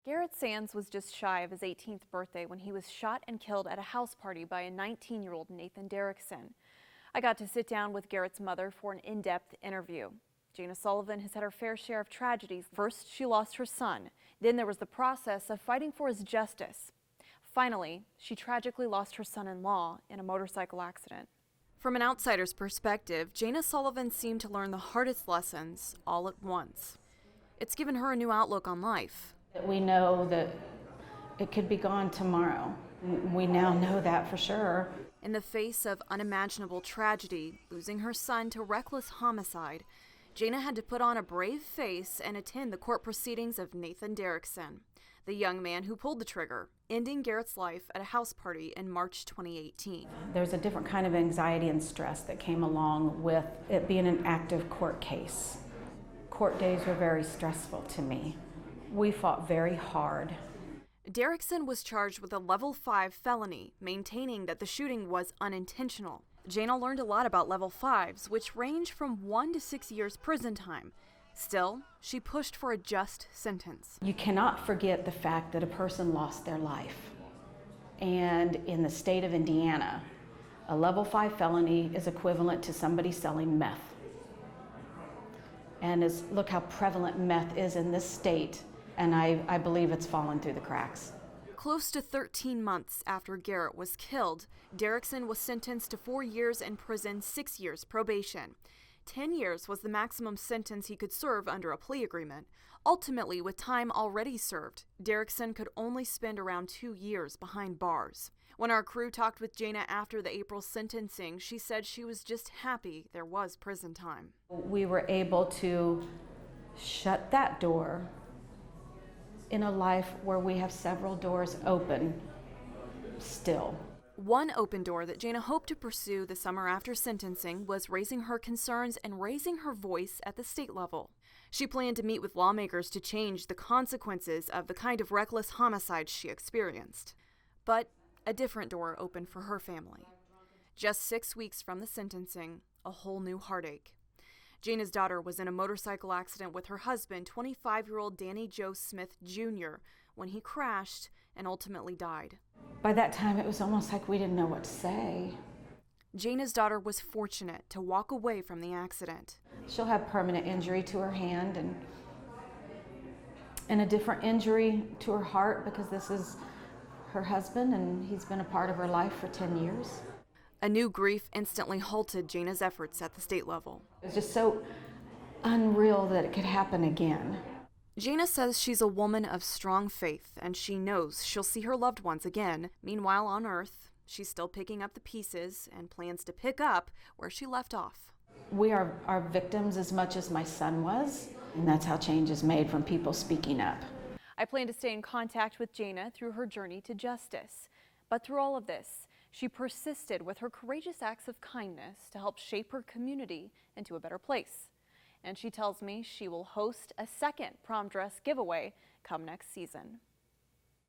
Garrett Sands was just shy of his 18th birthday when he was shot and killed at a house party by a 19-year-old Nathan Derrickson. I got to sit down with Garrett's mother for an in-depth interview. Jayna Sullivan has had her fair share of tragedies. First, she lost her son. Then there was the process of fighting for his justice. Finally, she tragically lost her son-in-law in a motorcycle accident. From an outsider's perspective, Jayna Sullivan seemed to learn the hardest lessons all at once. It's given her a new outlook on life. We know that it could be gone tomorrow. We now know that for sure. In the face of unimaginable tragedy, losing her son to reckless homicide, Jayna had to put on a brave face and attend the court proceedings of Nathan Derrickson, the young man who pulled the trigger, ending Garrett's life at a house party in March 2018. There's a different kind of anxiety and stress that came along with it being an active court case. Court days were very stressful to me. We fought very hard. Derrickson was charged with a level 5 felony, maintaining that the shooting was unintentional. Jayna learned a lot about level 5s, which range from 1 to 6 years prison time. Still, she pushed for a just sentence. You cannot forget the fact that a person lost their life. And in the state of Indiana, a level 5 felony is equivalent to somebody selling meth. And look how prevalent meth is in this state. And I believe it's fallen through the cracks. Close to 13 months after Garrett was killed, Derrickson was sentenced to 4 years in prison, 6 years probation. 10 years was the maximum sentence he could serve under a plea agreement. Ultimately, with time already served, Derrickson could only spend around 2 years behind bars. When our crew talked with Jayna after the April sentencing, she said she was just happy there was prison time. We were able to shut that door in a life where we have several doors open still. One open door that Jayna hoped to pursue the summer after sentencing was raising her concerns and raising her voice at the state level. She planned to meet with lawmakers to change the consequences of the kind of reckless homicide she experienced. But a different door opened for her family. Just 6 weeks from the sentencing, a whole new heartache. Jayna's daughter was in a motorcycle accident with her husband, 25-year-old Danny Joe Smith Jr., when he crashed and ultimately died. By that time, it was almost like we didn't know what to say. Jayna's daughter was fortunate to walk away from the accident. She'll have permanent injury to her hand and a different injury to her heart because this is her husband and he's been a part of her life for 10 years. A new grief instantly halted Jayna's efforts at the state level. It was just so unreal that it could happen again. Jayna says she's a woman of strong faith and she knows she'll see her loved ones again. Meanwhile, on Earth, she's still picking up the pieces and plans to pick up where she left off. We are victims as much as my son was, and that's how change is made from people speaking up. I plan to stay in contact with Jayna through her journey to justice. But through all of this, she persisted with her courageous acts of kindness to help shape her community into a better place. And she tells me she will host a second prom dress giveaway come next season.